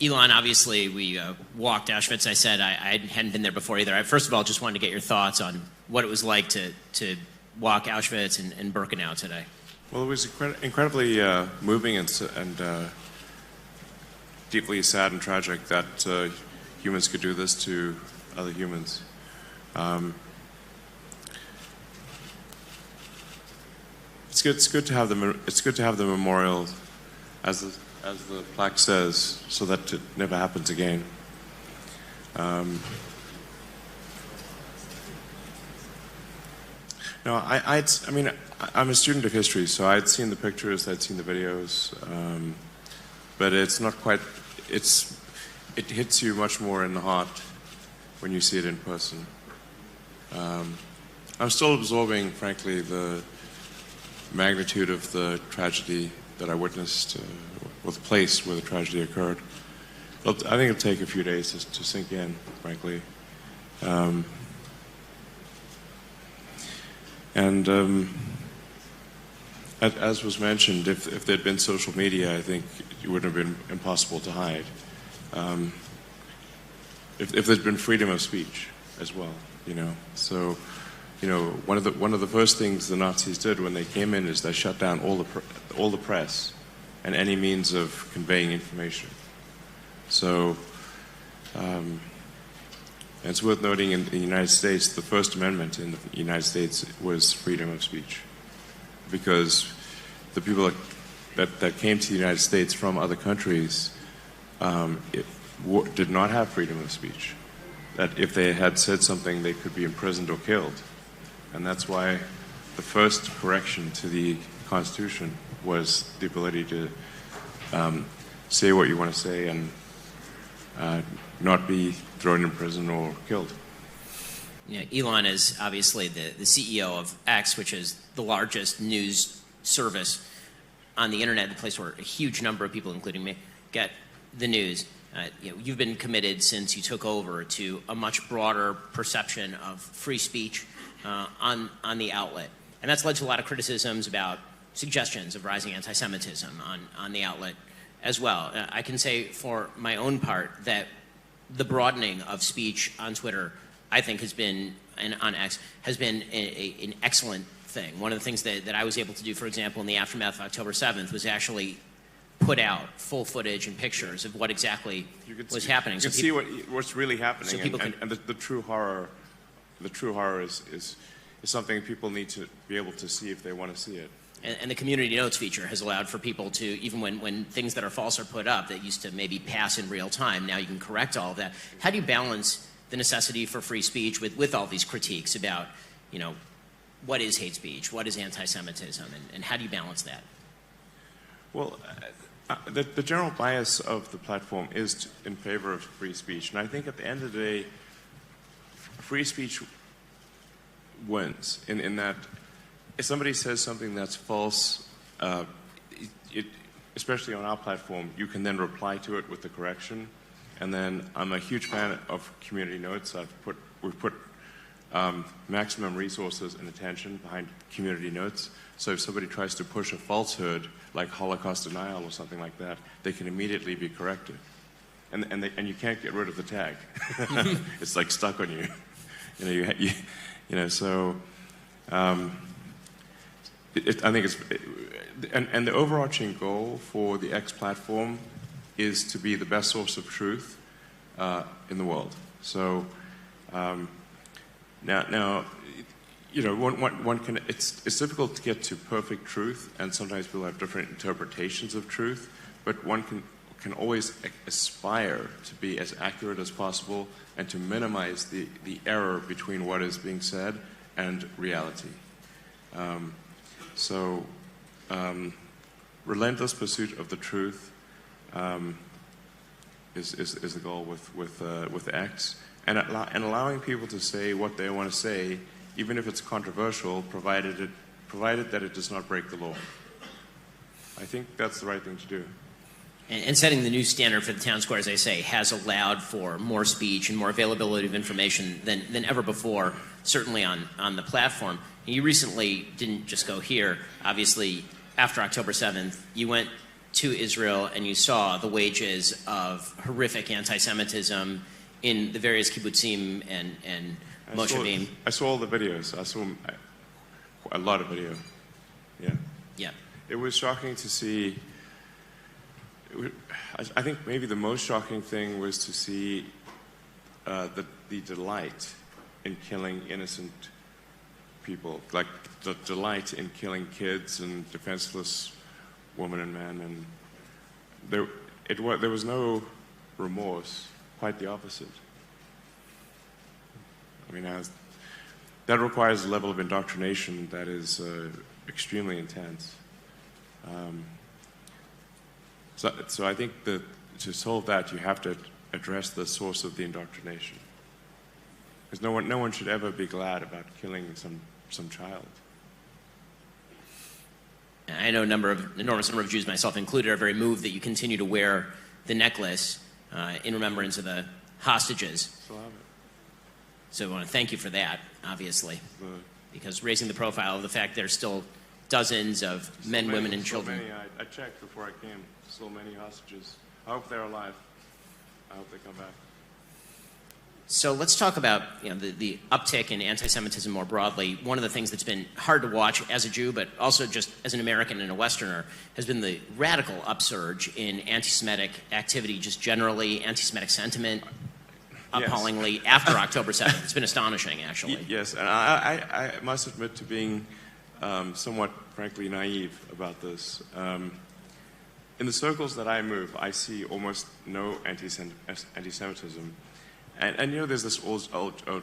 Elon, obviously, we walked Auschwitz. I said I hadn't been there before either. First of all, just wanted to get your thoughts on what it was like to walk Auschwitz and Birkenau today. Well, it was incredibly moving and deeply sad and tragic that humans could do this to other humans. It's good to have the memorial, as the plaque says, so that it never happens again. No, I mean, I'm a student of history, so I'd seen the pictures, I'd seen the videos, but it's not quite. It hits you much more in the heart when you see it in person. I'm still absorbing, frankly, the magnitude of the tragedy that I witnessed, or the place where the tragedy occurred. I think it'll take a few days to sink in, frankly. As was mentioned, if there'd been social media, I think it wouldn't have been impossible to hide. If there'd been freedom of speech as well, So, one of the first things the Nazis did when they came in is they shut down all the press and any means of conveying information. So, and it's worth noting in the United States, the First Amendment in the United States was freedom of speech, because the people that came to the United States from other countries did not have freedom of speech. That if they had said something, they could be imprisoned or killed. And that's why the first correction to the Constitution was the ability to say what you want to say and not be thrown in prison or killed. Elon is obviously the CEO of X, which is the largest news service on the internet, the place where a huge number of people, including me, get the news. You've been committed since you took over to a much broader perception of free speech on the outlet. And that's led to a lot of criticisms about suggestions of rising anti-Semitism on the outlet as well. I can say for my own part that the broadening of speech on Twitter, I think, has been, and on X, has been an excellent thing. One of the things that I was able to do, for example, in the aftermath of October 7th, was actually put out full footage and pictures of what exactly was happening. You can see what's really happening, so and the true horror. The true horror is something people need to be able to see if they want to see it. And the community notes feature has allowed for people to, even when things that are false are put up that used to maybe pass in real time, now you can correct all of that. How do you balance the necessity for free speech with all these critiques about, what is hate speech, what is anti-Semitism, and how do you balance that? Well, the general bias of the platform is in favor of free speech. And I think at the end of the day, free speech wins in that if somebody says something that's false, especially on our platform, you can then reply to it with the correction. And then I'm a huge fan of community notes. We've put maximum resources and attention behind community notes. So if somebody tries to push a falsehood, like Holocaust denial or something like that, they can immediately be corrected. And you can't get rid of the tag. It's like stuck on you. So I think it's, and the overarching goal for the X platform is to be the best source of truth in the world. So now, one can. It's difficult to get to perfect truth, and sometimes people have different interpretations of truth. But one can always aspire to be as accurate as possible and to minimize the error between what is being said and reality. Relentless pursuit of the truth is the goal with X, and allowing people to say what they want to say, even if it's controversial, provided that it does not break the law. I think that's the right thing to do. And setting the new standard for the town square, as I say, has allowed for more speech and more availability of information than ever before, certainly on the platform. And you recently didn't just go here. Obviously, after October 7th, you went to Israel and you saw the wages of horrific anti-Semitism in the various kibbutzim and moshavim. I saw all the videos. I saw a lot of video. Yeah. Yeah. It was shocking to see. I think maybe the most shocking thing was to see the delight in killing innocent people, like the delight in killing kids and defenseless women and men, and there was no remorse. Quite the opposite. I mean, that requires a level of indoctrination that is extremely intense. So I think that to solve that, you have to address the source of the indoctrination. Because no one should ever be glad about killing some child. I know enormous number of Jews, myself included, are very moved that you continue to wear the necklace in remembrance of the hostages. So have it. So I want to thank you for that, obviously, because raising the profile of the fact there's still dozens of men, women, and children. So many. I checked before I came. So many hostages. I hope they're alive. I hope they come back. So let's talk about the uptick in anti-Semitism more broadly. One of the things that's been hard to watch as a Jew, but also just as an American and a Westerner, has been the radical upsurge in anti-Semitic activity, just generally anti-Semitic sentiment, appallingly, after October 7th. It's been astonishing, actually. Yes, and I must admit to being somewhat, frankly, naive about this. In the circles that I move, I see almost no anti-Semitism. And there's this old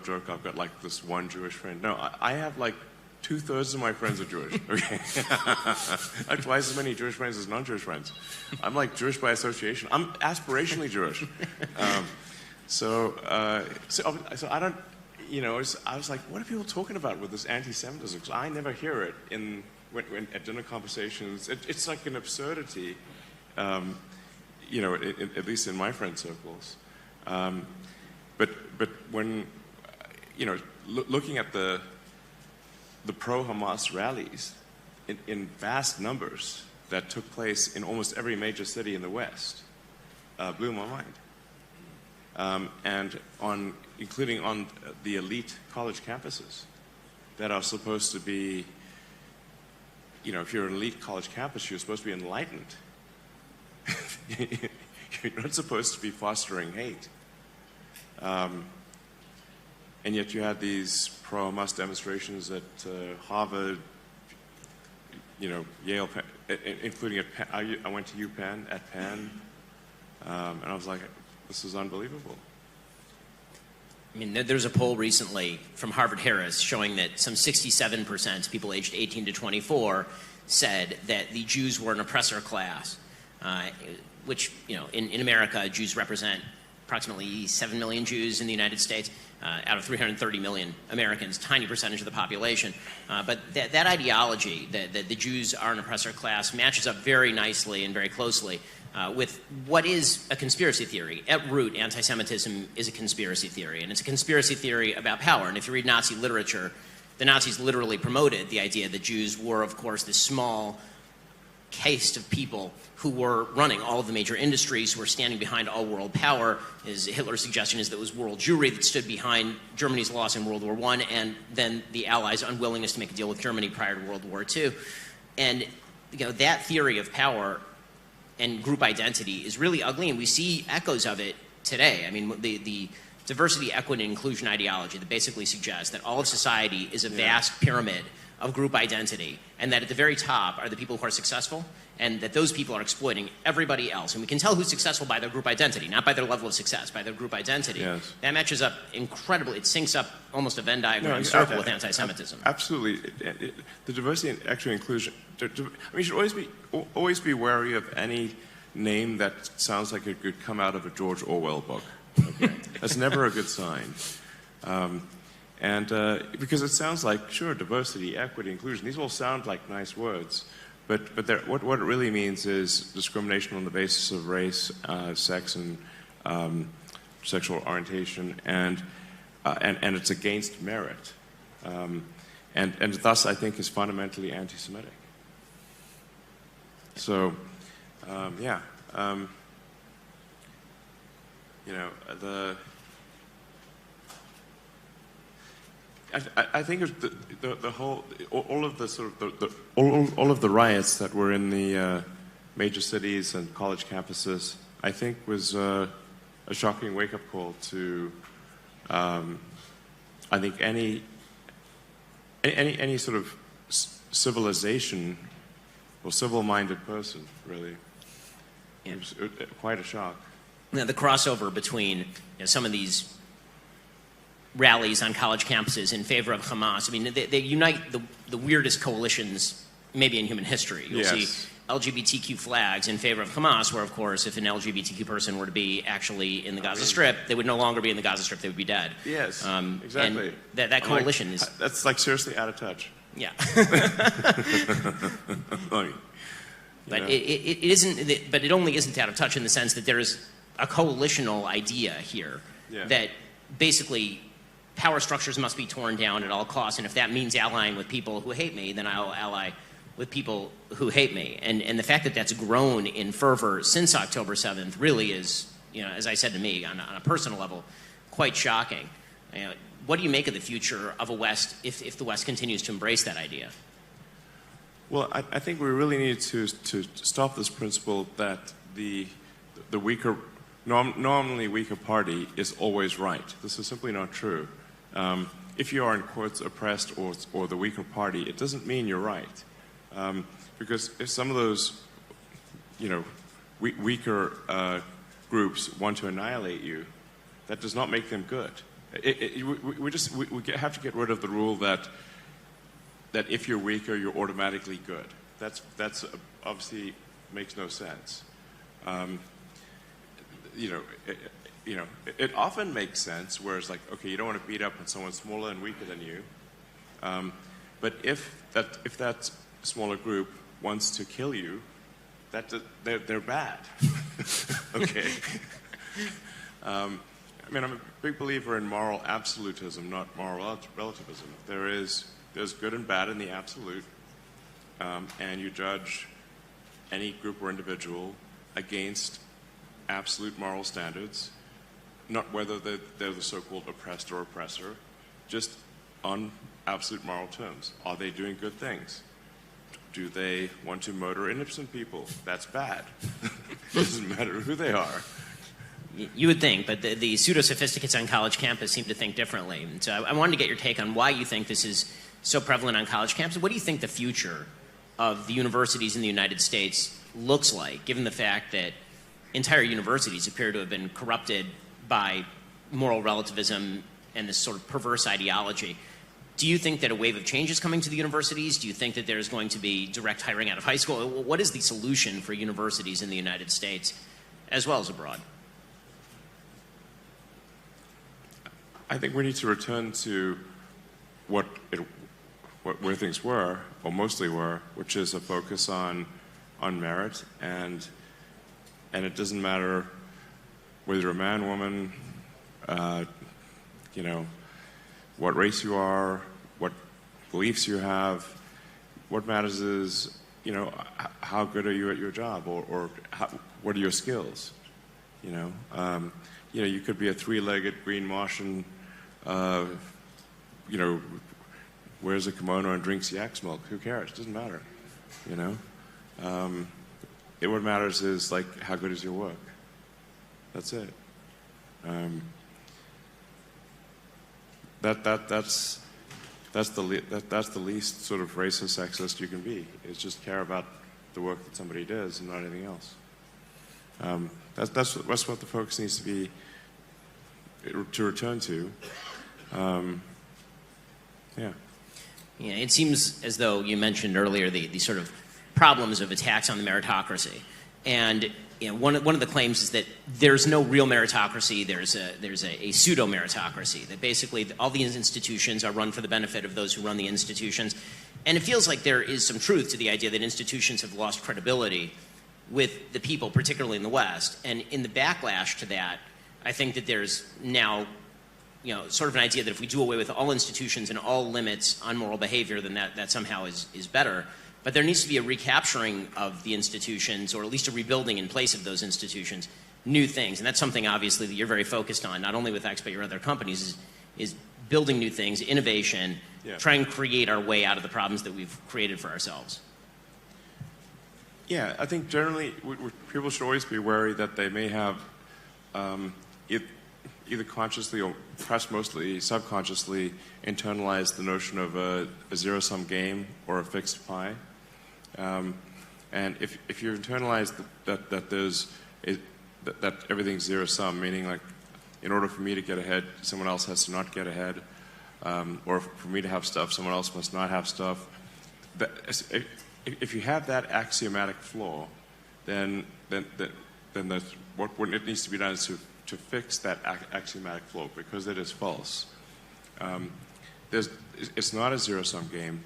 joke, I've got like this one Jewish friend. No, I have like 2/3 of my friends are Jewish. Okay, I have twice as many Jewish friends as non-Jewish friends. I'm like Jewish by association. I'm aspirationally Jewish. So I don't, I was like, what are people talking about with this anti-Semitism? Because I never hear it when at dinner conversations. It's like an absurdity, at least in my friend circles. But when, looking at the pro-Hamas rallies in vast numbers that took place in almost every major city in the West, blew my mind. And including on the elite college campuses that are supposed to be, if you're an elite college campus, you're supposed to be enlightened. You're not supposed to be fostering hate. And yet you had these pro-Hamas demonstrations at Harvard, Yale, including at Penn. I went to UPenn, at Penn, and I was like, this is unbelievable. I mean, there's a poll recently from Harvard-Harris showing that some 67% of people aged 18 to 24 said that the Jews were an oppressor class, which, in America, Jews represent approximately 7 million Jews in the United States out of 330 million Americans, tiny percentage of the population. But that ideology, that the Jews are an oppressor class, matches up very nicely and very closely with what is a conspiracy theory. At root, anti-Semitism is a conspiracy theory, and it's a conspiracy theory about power. And if you read Nazi literature, the Nazis literally promoted the idea that Jews were, of course, this small caste of people who were running all of the major industries, who were standing behind all world power. Hitler's suggestion is that it was world Jewry that stood behind Germany's loss in World War I, and then the Allies' unwillingness to make a deal with Germany prior to World War II. And that theory of power and group identity is really ugly, and we see echoes of it today. I mean, the diversity, equity, and inclusion ideology that basically suggests that all of society is a vast pyramid of group identity, and that at the very top are the people who are successful, and that those people are exploiting everybody else. And we can tell who's successful by their group identity, not by their level of success, by their group identity. Yes. That matches up incredibly. It syncs up almost a Venn diagram circle with anti-Semitism. Absolutely. The diversity and actually inclusion, you should always be wary of any name that sounds like it could come out of a George Orwell book. Okay? That's never a good sign. Because it sounds like, sure, diversity, equity, inclusion, these all sound like nice words, but what it really means is discrimination on the basis of race, sex, and sexual orientation, and it's against merit, and thus I think is fundamentally anti-Semitic. So Yeah. You know, I think it's the whole, all of the sort of all of the riots that were in the major cities and college campuses, I think was a shocking wake-up call to, I think any sort of civilization or civil-minded person, really. Yeah. It was quite a shock. Now, the crossover between some of these rallies on college campuses in favor of Hamas, I mean, they unite the weirdest coalitions maybe in human history. You'll see LGBTQ flags in favor of Hamas, where, of course, if an LGBTQ person were to be actually in the Gaza Strip, they would no longer be in the Gaza Strip, they would be dead. Yes, exactly. And that coalition is... That's like seriously out of touch. Yeah. But it isn't. But it only isn't out of touch in the sense that there is a coalitional idea here that basically power structures must be torn down at all costs, and if that means allying with people who hate me, then I'll ally with people who hate me. And the fact that that's grown in fervor since October 7th really is, as I said to me on a personal level, quite shocking. What do you make of the future of a West if the West continues to embrace that idea? Well, I think we really need to stop this principle that the weaker, normally weaker party is always right. This is simply not true. If you are, in quotes, oppressed or the weaker party, it doesn't mean you're right. Because if some of those, weaker groups want to annihilate you, that does not make them good. We have to get rid of the rule that if you're weaker, you're automatically good. That's obviously makes no sense. It often makes sense where it's like, okay, you don't want to beat up on someone smaller and weaker than you. But if that smaller group wants to kill you, they're bad. Okay. I'm a big believer in moral absolutism, not moral relativism. There's good and bad in the absolute, and you judge any group or individual against absolute moral standards, not whether they're the so-called oppressed or oppressor, just on absolute moral terms. Are they doing good things? Do they want to murder innocent people? That's bad. Doesn't matter who they are. You would think, but the pseudo-sophisticates on college campus seem to think differently. And so I wanted to get your take on why you think this is so prevalent on college campuses. What do you think the future of the universities in the United States looks like, given the fact that entire universities appear to have been corrupted by moral relativism and this sort of perverse ideology? Do you think that a wave of change is coming to the universities? Do you think that there's going to be direct hiring out of high school? What is the solution for universities in the United States as well as abroad? I think we need to return to where things were, or mostly were, which is a focus on merit, and it doesn't matter whether you're a man, woman, what race you are, what beliefs you have. What matters is, how good are you at your job, or what are your skills? You could be a three-legged green Martian, wears a kimono and drinks yak's milk. Who cares? It doesn't matter. What matters is how good is your work. That's it. That's the least sort of racist, sexist you can be. Is just care about the work that somebody does and not anything else. That's what the focus needs to be to return to. Yeah, it seems as though you mentioned earlier the sort of problems of attacks on the meritocracy, and one of the claims is that there's no real meritocracy. There's a pseudo meritocracy, that basically all these institutions are run for the benefit of those who run the institutions, and it feels like there is some truth to the idea that institutions have lost credibility with the people, particularly in the West, and in the backlash to that, I think that there's now sort of an idea that if we do away with all institutions and all limits on moral behavior, then that somehow is better. But there needs to be a recapturing of the institutions, or at least a rebuilding in place of those institutions, new things. And that's something, obviously, that you're very focused on, not only with X, but your other companies, is building new things, innovation, trying to create our way out of the problems that we've created for ourselves. Yeah, I think generally people should always be wary that they may have either consciously or perhaps mostly subconsciously internalized the notion of a zero-sum game or a fixed pie. And if you internalize that everything's zero-sum, meaning like in order for me to get ahead, someone else has to not get ahead, or for me to have stuff, someone else must not have stuff. If you have that axiomatic flaw, then what it needs to be done is to fix that axiomatic flaw, because it is false. It's not a zero-sum game.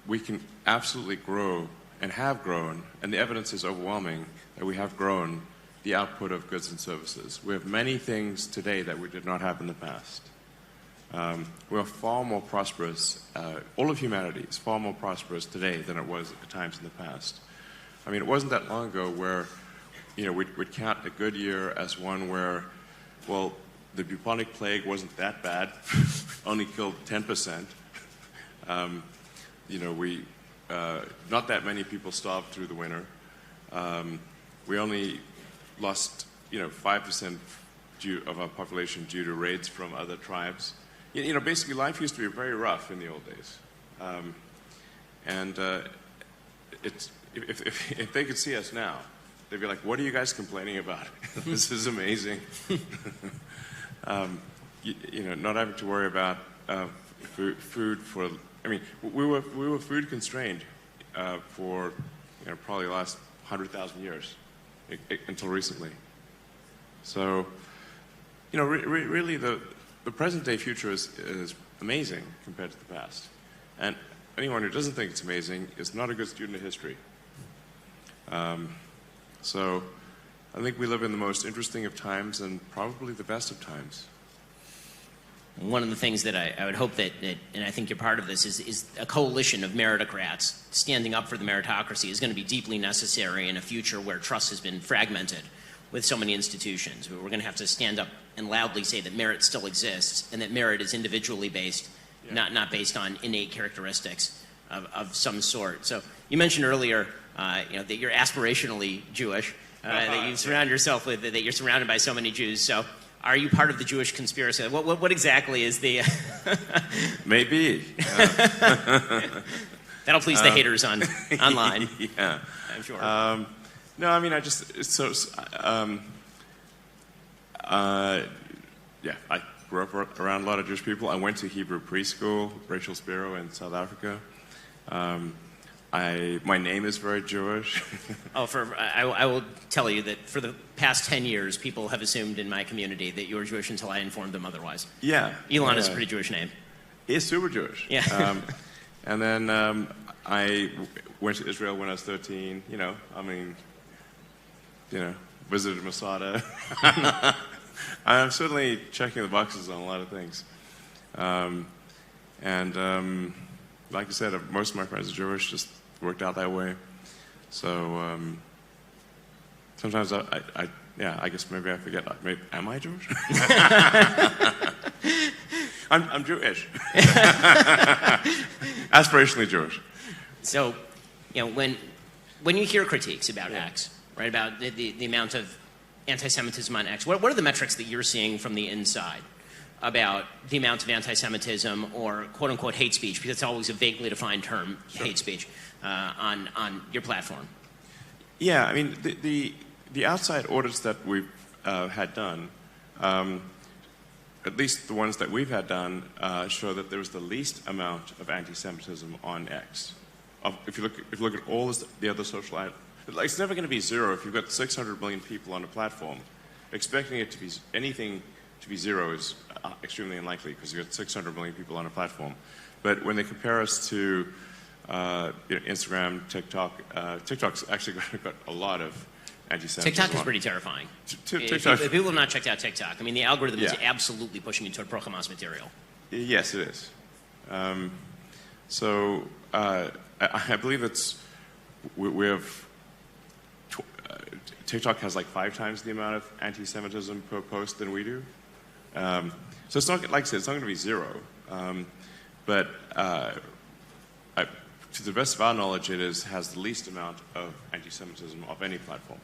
We can absolutely grow and have grown, and the evidence is overwhelming that we have grown the output of goods and services. We have many things today that we did not have in the past. We are far more prosperous. All of humanity is far more prosperous today than it was at times in the past. I mean, it wasn't that long ago where, we'd count a good year as one where, well, the bubonic plague wasn't that bad, only killed 10%. Not that many people starved through the winter. We only lost, 5% of our population due to raids from other tribes. Basically life used to be very rough in the old days. If they could see us now, they'd be like, what are you guys complaining about? This is amazing. Not having to worry about food for, we were food constrained for, probably the last 100,000 years until recently. So, really the present day future is amazing compared to the past. And anyone who doesn't think it's amazing is not a good student of history. So I think we live in the most interesting of times and probably the best of times. One of the things that I would hope that, and I think you're part of this, is a coalition of meritocrats standing up for the meritocracy is going to be deeply necessary in a future where trust has been fragmented with so many institutions. We're going to have to stand up and loudly say that merit still exists, and that merit is individually based, not based on innate characteristics of some sort. So you mentioned earlier, that you're aspirationally Jewish, that you surround yourself with, that you're surrounded by so many Jews. So are you part of the Jewish conspiracy? What exactly is the... Maybe. That'll please the haters online. Yeah. I'm sure. No, I grew up around a lot of Jewish people. I went to Hebrew preschool, Rachel Spiro in South Africa. My name is very Jewish. I will tell you that for the past 10 years, people have assumed in my community that you were Jewish until I informed them otherwise. Yeah. Elon is a pretty Jewish name. He's super Jewish. Yeah. And then I went to Israel when I was 13. Visited Masada. I'm certainly checking the boxes on a lot of things. Like I said, most of my friends are Jewish, just worked out that way. So sometimes I guess maybe I forget. Am I Jewish? I'm Jewish. Aspirationally Jewish. So, when you hear critiques about X, right, about the amount of anti-Semitism on X, what are the metrics that you're seeing from the inside about the amount of anti-Semitism or quote-unquote hate speech, because it's always a vaguely defined term, hate speech, on your platform? Yeah, the outside audits that we've had done, at least the ones that we've had done, show that there was the least amount of anti-Semitism on X. If you look at all the other social, it's never going to be zero if you've got 600 million people on a platform. Expecting it to be anything to be zero is extremely unlikely because you've got 600 million people on a platform. But when they compare us to Instagram, TikTok, TikTok's actually got a lot of anti-Semitism. TikTok is pretty terrifying. If people have not checked out TikTok, the algorithm is absolutely pushing you toward pro-Hamas material. Yes, it is. I believe it's we have TikTok has like 5 times the amount of anti-Semitism per post than we do. So it's not, like I said, it's not going to be zero. But to the best of our knowledge, it has the least amount of anti-Semitism of any platform.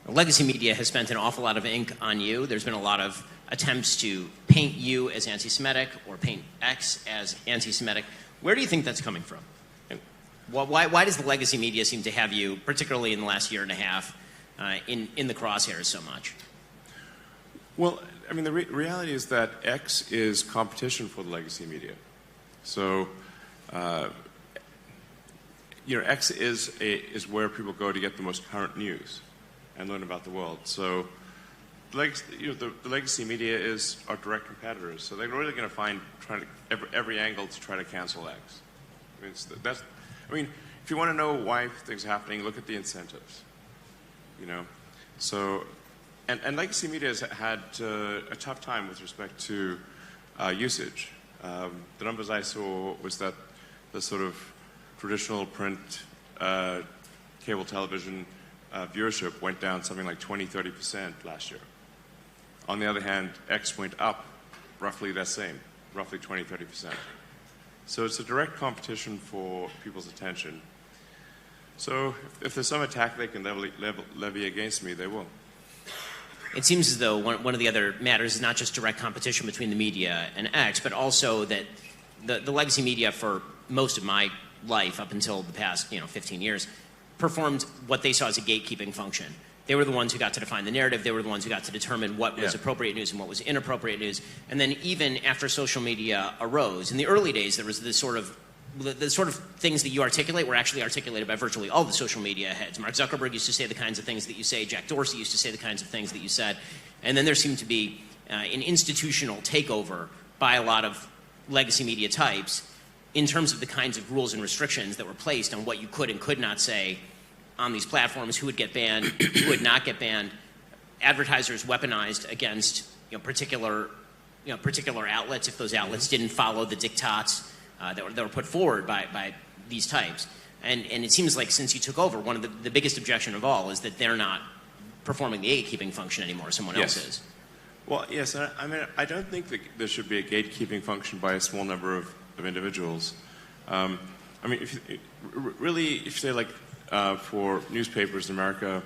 Legacy media has spent an awful lot of ink on you. There's been a lot of attempts to paint you as anti-Semitic or paint X as anti-Semitic. Where do you think that's coming from? Why does the legacy media seem to have you, particularly in the last year and a half, in the crosshairs so much? Well, I mean, the reality is that X is competition for the legacy media. So, X is where people go to get the most current news and learn about the world. So, the legacy media is our direct competitors. So they're really going to find every angle to try to cancel X. I mean, if you want to know why things are happening, look at the incentives. So, and legacy media has had a tough time with respect to usage. The numbers I saw was that the sort of traditional print cable television viewership went down something like 20–30% last year. On the other hand, X went up roughly that same, roughly 20–30%. So it's a direct competition for people's attention. So if there's some attack they can levy against me, they will. It seems as though one of the other matters is not just direct competition between the media and X, but also that the legacy media for most of my life, up until the past 15 years, performed what they saw as a gatekeeping function. They were the ones who got to define the narrative. They were the ones who got to determine what was appropriate news and what was inappropriate news. And then even after social media arose, in the early days, there was this sort of the sort of things that you articulate were actually articulated by virtually all the social media heads. Mark Zuckerberg used to say the kinds of things that you say. Jack Dorsey used to say the kinds of things that you said. And then there seemed to be an institutional takeover by a lot of legacy media types in terms of the kinds of rules and restrictions that were placed on what you could and could not say on these platforms, who would get banned, who would not get banned. Advertisers weaponized against particular outlets if those outlets didn't follow the diktats that were put forward by these types. And it seems like since you took over, one of the biggest objection of all is that they're not performing the gatekeeping function anymore. Someone else is. Well, yes. I mean, I don't think that there should be a gatekeeping function by a small number of individuals. I mean, if you say like for newspapers in America,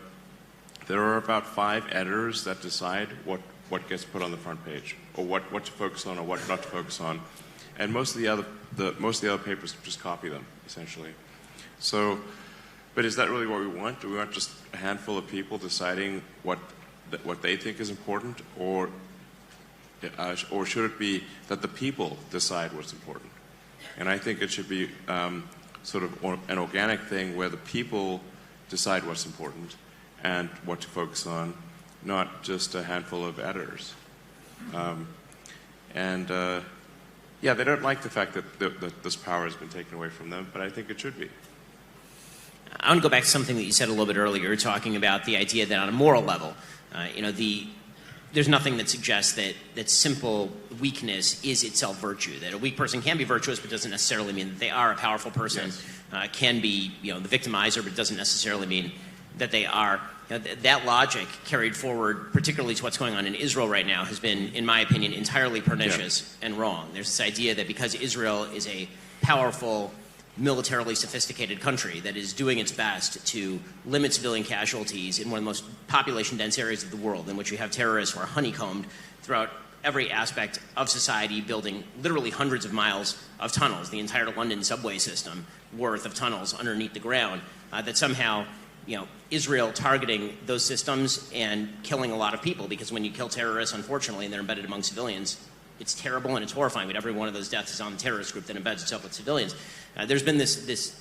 there are about 5 editors that decide what gets put on the front page, or what to focus on or what not to focus on, and most of the other papers just copy them essentially. So, but is that really what we want? Do we want just a handful of people deciding what they think is important, or should it be that the people decide what's important? And I think it should be sort of an organic thing where the people decide what's important and what to focus on, not just a handful of editors. Yeah, they don't like the fact that this power has been taken away from them, but I think it should be. I want to go back to something that you said a little bit earlier, talking about the idea that on a moral level, there's nothing that suggests that simple weakness is itself virtue. That a weak person can be virtuous, but doesn't necessarily mean that they are. A powerful person can be, the victimizer, but it doesn't necessarily mean that they are. That logic carried forward, particularly to what's going on in Israel right now, has been, in my opinion, entirely pernicious and wrong. There's this idea that because Israel is a powerful, militarily sophisticated country that is doing its best to limit civilian casualties in one of the most population-dense areas of the world, in which you have terrorists who are honeycombed throughout every aspect of society, building literally hundreds of miles of tunnels, the entire London subway system worth of tunnels underneath the ground, that somehow Israel targeting those systems and killing a lot of people, because when you kill terrorists, unfortunately, and they're embedded among civilians, it's terrible and it's horrifying, but every one of those deaths is on the terrorist group that embeds itself with civilians. There's been this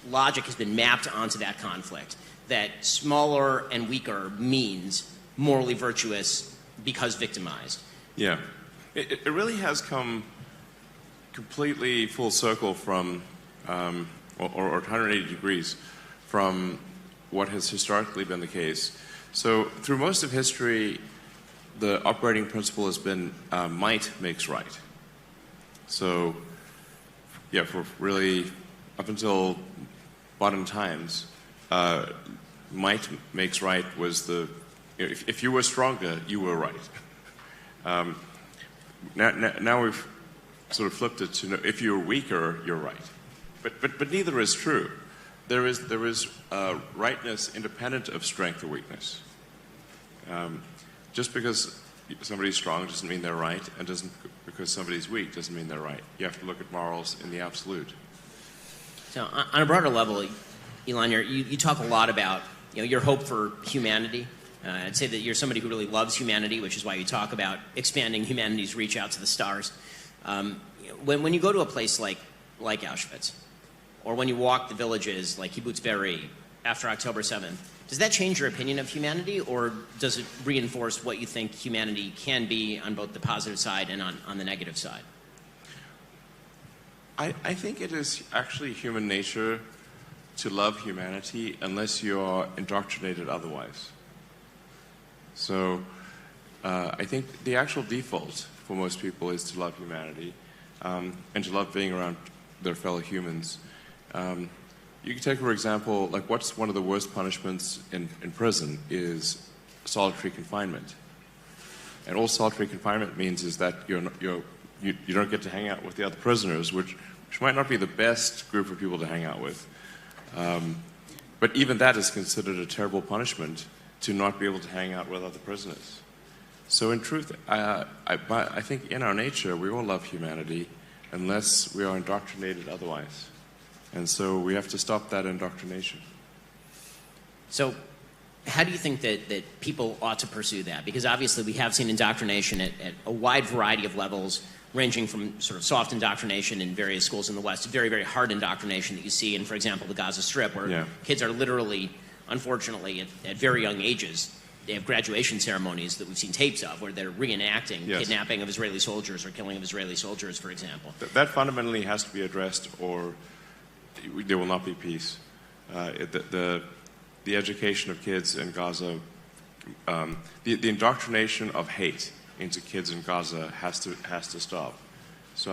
logic has been mapped onto that conflict, that smaller and weaker means morally virtuous because victimized. Yeah. It really has come completely full circle from, or 180 degrees from what has historically been the case. So through most of history, the operating principle has been might makes right. So, yeah, for really up until modern times, might makes right was if you were stronger, you were right. Now we've sort of flipped it to if you're weaker, you're right. But neither is true. There is rightness independent of strength or weakness. Just because somebody's strong doesn't mean they're right, and because somebody's weak doesn't mean they're right. You have to look at morals in the absolute. So on a broader level, Elon, you talk a lot about your hope for humanity. I'd say that you're somebody who really loves humanity, which is why you talk about expanding humanity's reach out to the stars. When you go to a place like Auschwitz, or when you walk the villages like Kibbutz Be'eri after October 7th, does that change your opinion of humanity, or does it reinforce what you think humanity can be on both the positive side and on the negative side? I think it is actually human nature to love humanity unless you are indoctrinated otherwise. So I think the actual default for most people is to love humanity and to love being around their fellow humans. You can take, for example, like what's one of the worst punishments in prison is solitary confinement. And all solitary confinement means is that you don't get to hang out with the other prisoners, which might not be the best group of people to hang out with. But even that is considered a terrible punishment, to not be able to hang out with other prisoners. So in truth, I think in our nature, we all love humanity unless we are indoctrinated otherwise. And so we have to stop that indoctrination. So how do you think that people ought to pursue that? Because obviously we have seen indoctrination at a wide variety of levels, ranging from sort of soft indoctrination in various schools in the West to very, very hard indoctrination that you see in, for example, the Gaza Strip, where kids are literally, unfortunately, at very young ages, they have graduation ceremonies that we've seen tapes of where they're reenacting kidnapping of Israeli soldiers or killing of Israeli soldiers, for example. That fundamentally has to be addressed, or there will not be peace. The education of kids in Gaza, the indoctrination of hate into kids in Gaza has to stop. So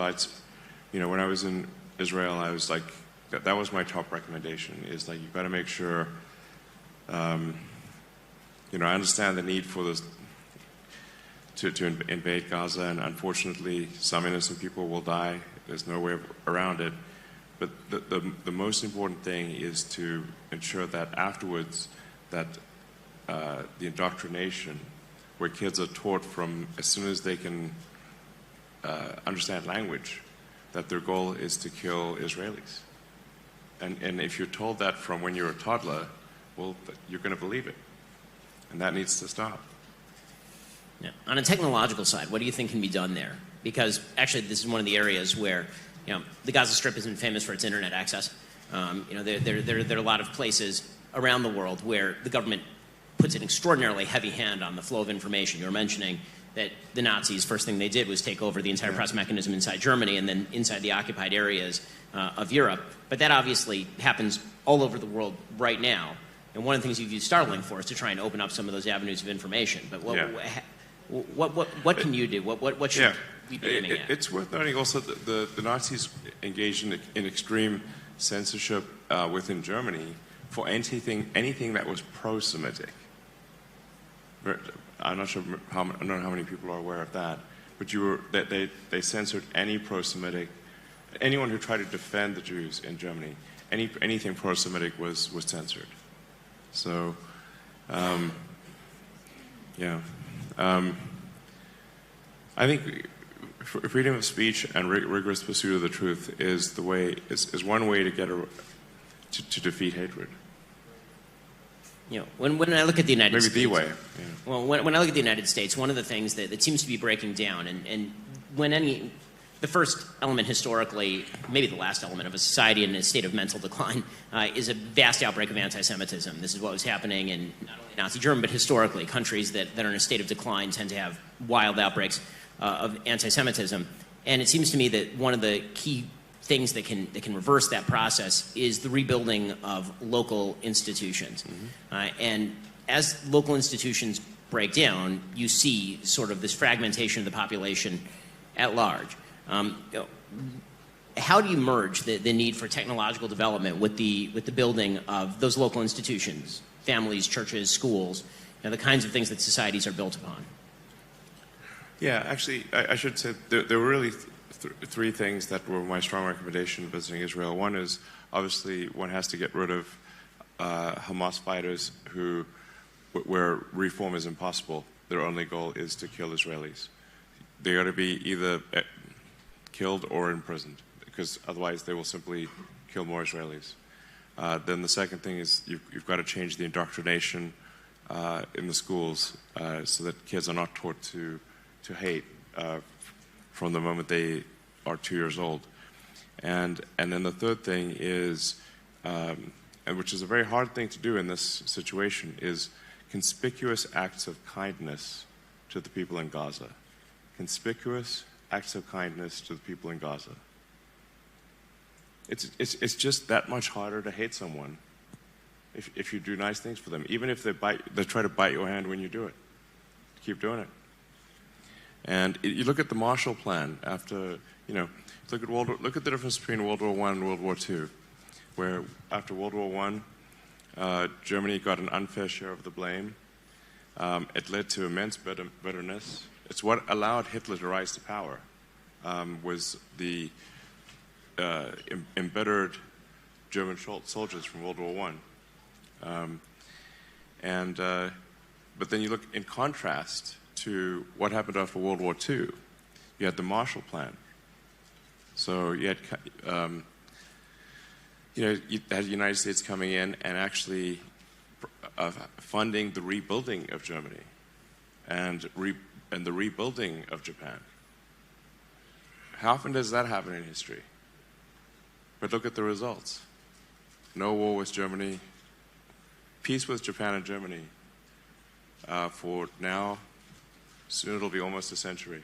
when I was in Israel, I was like, that was my top recommendation, is like you've got to make sure. I understand the need for this to invade Gaza, and unfortunately, some innocent people will die. There's no way around it. But the most important thing is to ensure that afterwards, that the indoctrination, where kids are taught from as soon as they can understand language, that their goal is to kill Israelis. And if you're told that from when you're a toddler, well, you're going to believe it. And that needs to stop. Yeah. On a technological side, what do you think can be done there? Because actually this is one of the areas where the Gaza Strip isn't famous for its internet access. There are a lot of places around the world where the government puts an extraordinarily heavy hand on the flow of information. You were mentioning that the Nazis, first thing they did was take over the entire press mechanism inside Germany and then inside the occupied areas of Europe. But that obviously happens all over the world right now. And one of the things you've used Starlink for is to try and open up some of those avenues of information. But what can you do? What should we be aiming at? It's worth noting also that the Nazis engaged in extreme censorship within Germany for anything that was pro-Semitic. I'm not sure I don't know how many people are aware of that, but they censored any pro-Semitic, anyone who tried to defend the Jews in Germany. Anything pro-Semitic was censored. So, I think freedom of speech and rigorous pursuit of the truth is one way to get to defeat hatred. When I look at the United States, maybe the way. Yeah. Well, when I look at the United States, one of the things that seems to be breaking down, and when the first element historically, maybe the last element of a society in a state of mental decline, is a vast outbreak of anti-Semitism. This is what was happening in not only Nazi Germany, but historically, countries that are in a state of decline tend to have wild outbreaks of anti-Semitism. And it seems to me that one of the key things that can reverse that process is the rebuilding of local institutions. Mm-hmm. And as local institutions break down, you see sort of this fragmentation of the population at large. how do you merge the need for technological development with the building of those local institutions, families, churches, schools, the kinds of things that societies are built upon? Yeah, actually, I should say there were really three things that were my strong recommendation visiting Israel. One is, obviously, one has to get rid of Hamas fighters where reform is impossible. Their only goal is to kill Israelis. They got to be either killed or imprisoned, because otherwise they will simply kill more Israelis. Then the second thing is you've got to change the indoctrination in the schools so that kids are not taught to hate from the moment they are 2 years old. And then the third thing is, and which is a very hard thing to do in this situation, is conspicuous acts of kindness to the people in Gaza. Conspicuous acts of kindness to the people in Gaza. It's just that much harder to hate someone if you do nice things for them, even if they try to bite your hand when you do it. Keep doing it. And you look at the Marshall Plan after, look at the difference between World War I and World War II, where after World War I, Germany got an unfair share of the blame. It led to immense bitterness. It's what allowed Hitler to rise to power, was the embittered German soldiers from World War I. But then you look in contrast to what happened after World War II. You had the Marshall Plan. So you had, you had the United States coming in and actually funding the rebuilding of Germany and the rebuilding of Japan. How often does that happen in history? But look at the results. No war with Germany. Peace with Japan and Germany for now. Soon it'll be almost a century.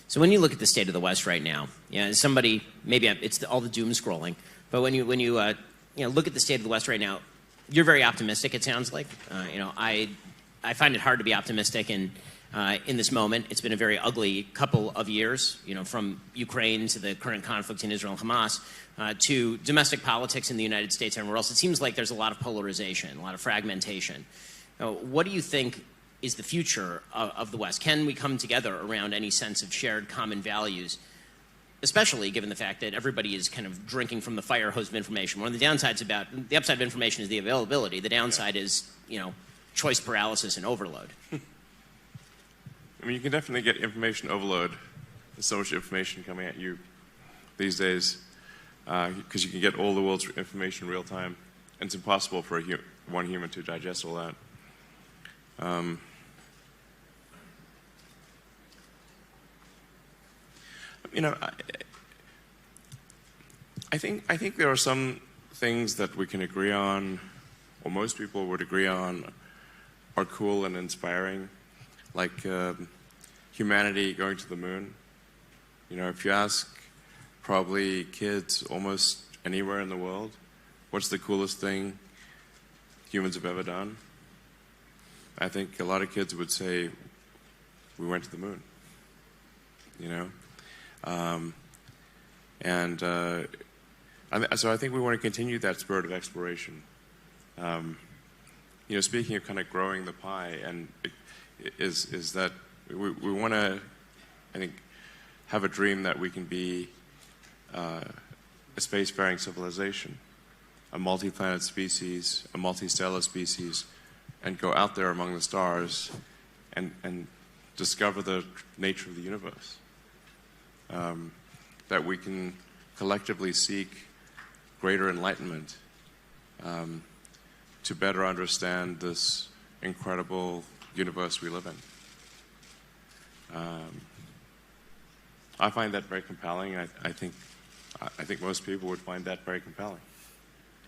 So when you look at the state of the West right now, somebody, maybe it's all the doom scrolling, but when you look at the state of the West right now, you're very optimistic, it sounds like. I find it hard to be optimistic in this moment. It's been a very ugly couple of years, from Ukraine to the current conflict in Israel and Hamas, to domestic politics in the United States and everywhere else. It seems like there's a lot of polarization, a lot of fragmentation. What do you think is the future of the West? Can we come together around any sense of shared common values, especially given the fact that everybody is kind of drinking from the fire hose of information? One of the downsides the upside of information is the availability. The downside is, choice paralysis and overload. I mean, you can definitely get information overload. There's so much information coming at you these days because you can get all the world's information in real time, and it's impossible for one human to digest all that. I think there are some things that we can agree on, or most people would agree on, are cool and inspiring, like humanity going to the moon. If you ask probably kids almost anywhere in the world, what's the coolest thing humans have ever done? I think a lot of kids would say, we went to the moon, so I think we want to continue that spirit of exploration. Speaking of kind of growing the pie, and is that we want to, I think, have a dream that we can be a spacefaring civilization, a multi-planet species, a multi-stellar species, and go out there among the stars and discover the nature of the universe. That we can collectively seek greater enlightenment to better understand this incredible universe we live in. I find that very compelling. I think most people would find that very compelling.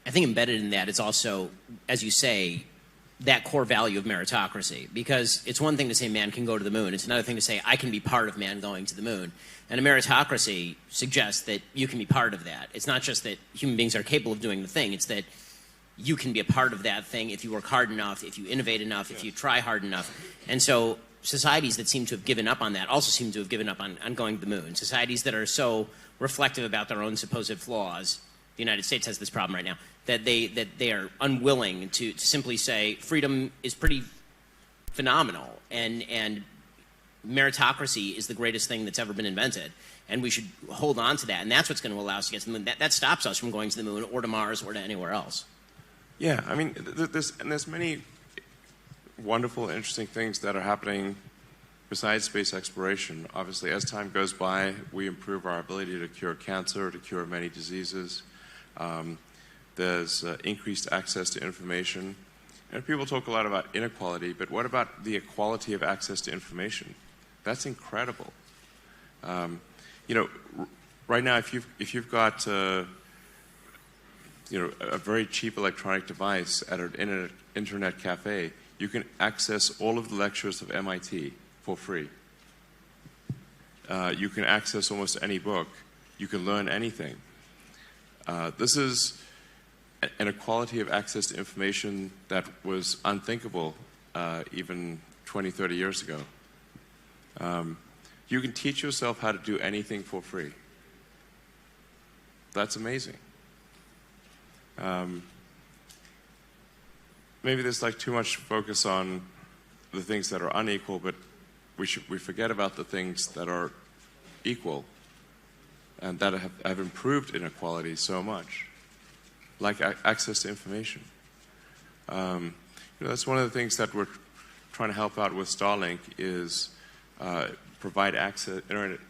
I think embedded in that is also, as you say, that core value of meritocracy. Because it's one thing to say man can go to the moon. It's another thing to say I can be part of man going to the moon. And a meritocracy suggests that you can be part of that. It's not just that human beings are capable of doing the thing. It's that you can be a part of that thing if you work hard enough, if you innovate enough, if you try hard enough. And so societies that seem to have given up on that also seem to have given up on going to the moon. Societies that are so reflective about their own supposed flaws, the United States has this problem right now, that they are unwilling to simply say freedom is pretty phenomenal and meritocracy is the greatest thing that's ever been invented, and we should hold on to that, and that's what's going to allow us to get to the moon. That stops us from going to the moon or to Mars or to anywhere else. Yeah, I mean, there's many wonderful, interesting things that are happening besides space exploration. Obviously, as time goes by, we improve our ability to cure cancer, to cure many diseases. There's increased access to information. And people talk a lot about inequality, but what about the equality of access to information? That's incredible. You know, right now, if you've got you know, a very cheap electronic device at an internet cafe, you can access all of the lectures of MIT for free. You can access almost any book. You can learn anything. This is an equality of access to information that was unthinkable even 20, 30 years ago. You can teach yourself how to do anything for free. That's amazing. Maybe there's like too much focus on the things that are unequal, but we forget about the things that are equal and that have improved inequality so much, like access to information. You know, that's one of the things that we're trying to help out with Starlink is provide access,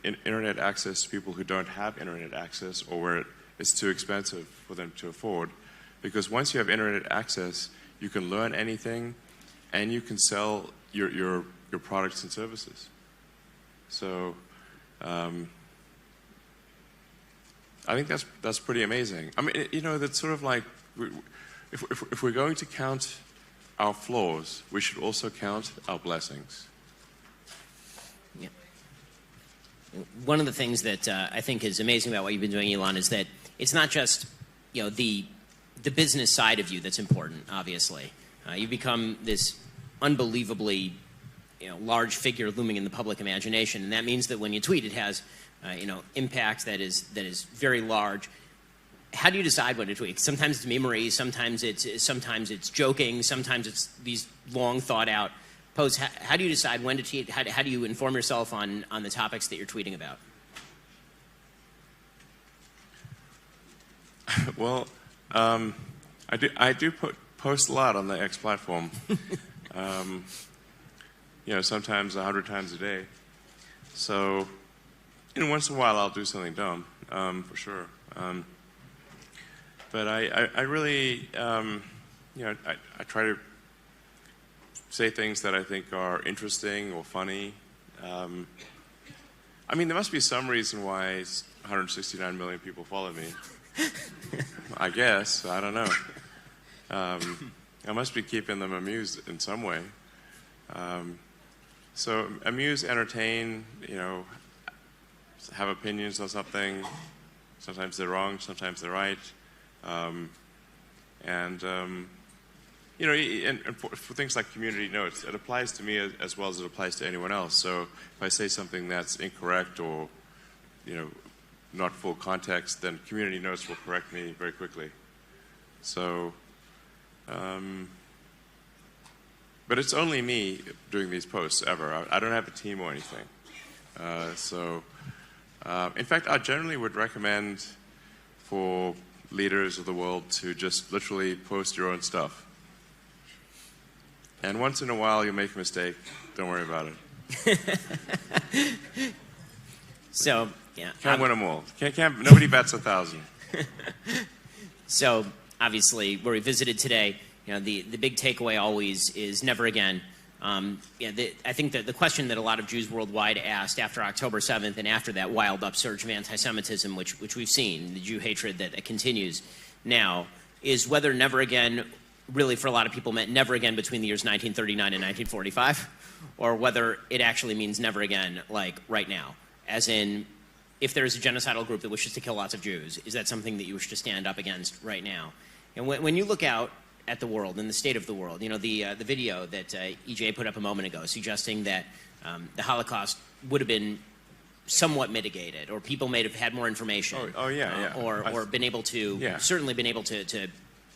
internet access to people who don't have internet access or where it's too expensive for them to afford. Because once you have internet access, you can learn anything and you can sell your products and services. So I think that's pretty amazing. I mean, you know, that's sort of like, if we're going to count our flaws, we should also count our blessings. Yeah. One of the things that I think is amazing about what you've been doing, Elon, is that it's not just, you know, the business side of you that's important. Obviously, you've become this unbelievably, you know, large figure looming in the public imagination, and that means that when you tweet, it has, you know, impact that is very large. How do you decide when to tweet? Sometimes it's memory, sometimes it's joking, sometimes it's these long thought out posts. How do you decide when to tweet? How do you inform yourself on the topics that you're tweeting about? Well, I do post a lot on the X platform. You know, sometimes 100 times a day. So, you know, once in a while I'll do something dumb, for sure. But I really, you know, I try to say things that I think are interesting or funny. I mean, there must be some reason why 169 million people follow me. I guess. I don't know. I must be keeping them amused in some way. So amuse, entertain, you know, have opinions on something. Sometimes they're wrong, sometimes they're right. You know, and for things like community notes, it applies to me as well as it applies to anyone else. So if I say something that's incorrect or, you know, not full context, then community notes will correct me very quickly. So, but it's only me doing these posts ever. I don't have a team or anything. In fact, I generally would recommend for leaders of the world to just literally post your own stuff. And once in a while, you'll make a mistake. Don't worry about it. So, yeah. Can't win them all. Nobody bats 1,000. So, obviously, where we visited today, you know, the big takeaway always is never again. Yeah, I think that the question that a lot of Jews worldwide asked after October 7th and after that wild upsurge of anti-Semitism, which we've seen, the Jew hatred that continues now, is whether never again really for a lot of people meant never again between the years 1939 and 1945, or whether it actually means never again, like right now. As in, if there's a genocidal group that wishes to kill lots of Jews, is that something that you wish to stand up against right now? And when you look out at the world and the state of the world. You know, the video that EJ put up a moment ago suggesting that the Holocaust would have been somewhat mitigated, or people may have had more information. Or been able to, certainly been able to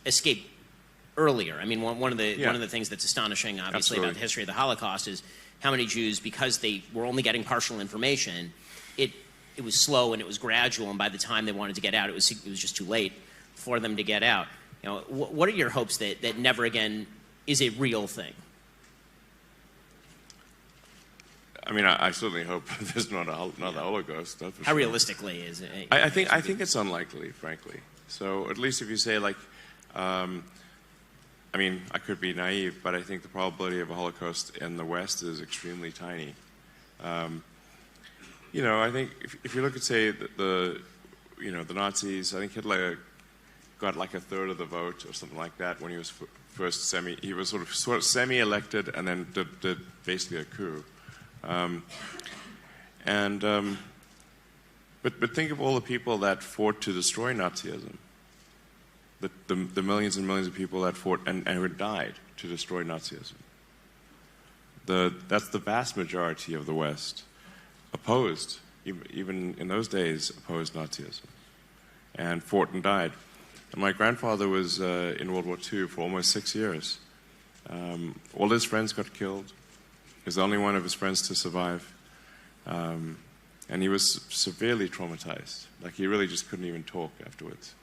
escape earlier. I mean, one of the things that's astonishing, obviously, about the history of the Holocaust is how many Jews, because they were only getting partial information, it was slow and it was gradual, and by the time they wanted to get out, it was just too late for them to get out. You know, what are your hopes that never again is a real thing? I mean, I certainly hope there's not another Holocaust. That's for How sure. realistically is it? I think it's unlikely, frankly. So at least if you say, like, I mean, I could be naive, but I think the probability of a Holocaust in the West is extremely tiny. You know, I think if you look at, say, the Nazis, I think Hitler got like a third of the vote or something like that when he was he was sort of semi-elected and then did basically a coup. But think of all the people that fought to destroy Nazism. The millions and millions of people that fought and who died to destroy Nazism. That's the vast majority of the West opposed, even in those days, opposed Nazism and fought and died. And my grandfather was in World War II for almost 6 years. All his friends got killed. He was the only one of his friends to survive. And he was severely traumatized. Like, he really just couldn't even talk afterwards.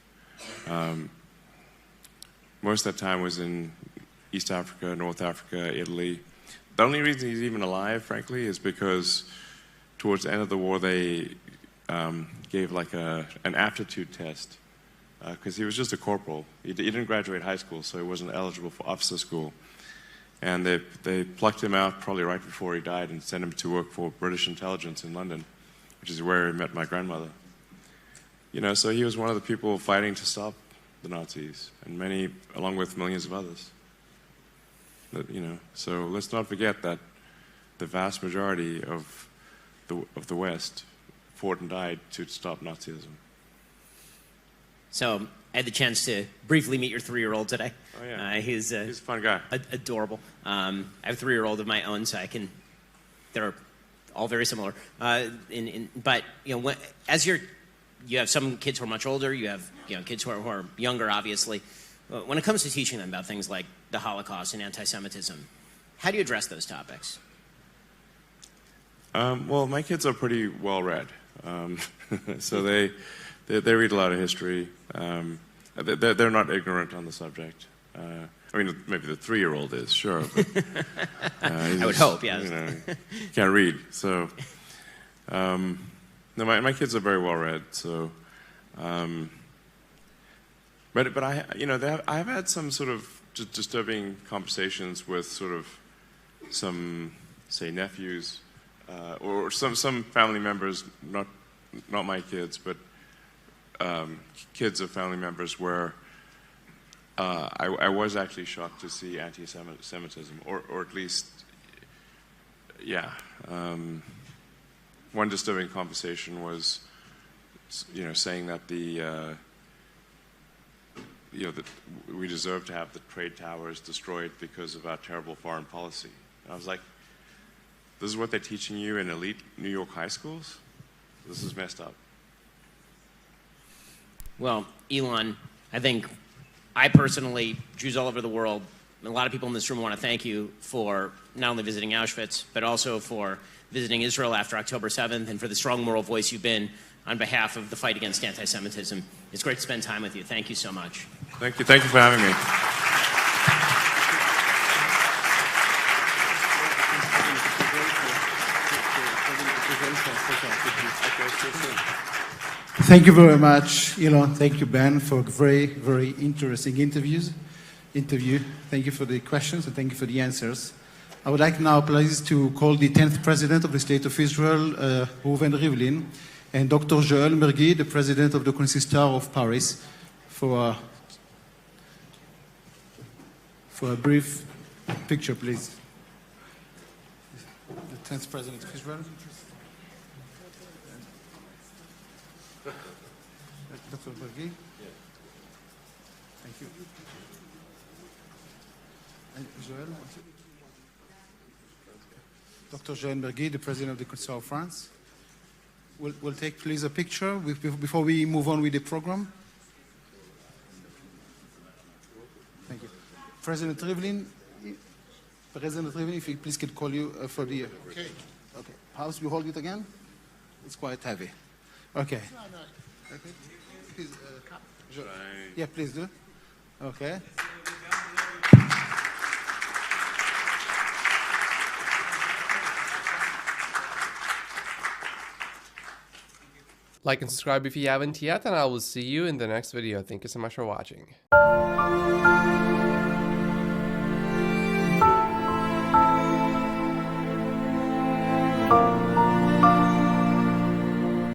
Most of that time was in East Africa, North Africa, Italy. The only reason he's even alive, frankly, is because towards the end of the war, they gave like an aptitude test. Because he was just a corporal. He didn't graduate high school, so he wasn't eligible for officer school. And they plucked him out probably right before he died and sent him to work for British intelligence in London, which is where he met my grandmother. You know, so he was one of the people fighting to stop the Nazis, and many, along with millions of others. You know, so let's not forget that the vast majority of the West fought and died to stop Nazism. So I had the chance to briefly meet your 3-year-old today. Oh, yeah. He's a fun guy. Adorable. I have a 3-year-old of my own, so they're all very similar. But, you know, you have some kids who are much older, you have kids who are younger, obviously. When it comes to teaching them about things like the Holocaust and anti-Semitism, how do you address those topics? Well, my kids are pretty well-read. So they read a lot of history. They're not ignorant on the subject. I mean, maybe the 3-year-old is, sure. But, I would hope, yeah. You know, can't read. So, no, my kids are very well read. So, but I have had some sort of disturbing conversations with sort of some, say, nephews or some family members, not my kids, but kids of family members where I was actually shocked to see anti-Semitism, or at least, yeah. One disturbing conversation was, saying that that we deserve to have the trade towers destroyed because of our terrible foreign policy. And I was like, this is what they're teaching you in elite New York high schools? This is messed up. Well, Elon, I think I personally, Jews all over the world, a lot of people in this room want to thank you for not only visiting Auschwitz, but also for visiting Israel after October 7th, and for the strong moral voice you've been on behalf of the fight against anti-Semitism. It's great to spend time with you. Thank you so much. Thank you. Thank you for having me. Thank you very much, Elon. Thank you, Ben, for a very, very interesting interview. Thank you for the questions and thank you for the answers. I would like now, please, to call the 10th President of the State of Israel, Reuven Rivlin, and Dr. Joel Mergui, the President of the Consistoire of Paris, for a brief picture, please. The 10th President of Israel. Dr. Mergui? Thank you. Joël? Dr. Joël Mergui, the President of the Council of France. We'll take, please, a picture before we move on with the program. Thank you. President Rivlin, if we please could call you for the... Okay. Okay. How do you hold it again? It's quite heavy. Okay. Okay. Please, yeah, please do. Okay. Like and subscribe if you haven't yet, and I will see you in the next video. Thank you so much for watching.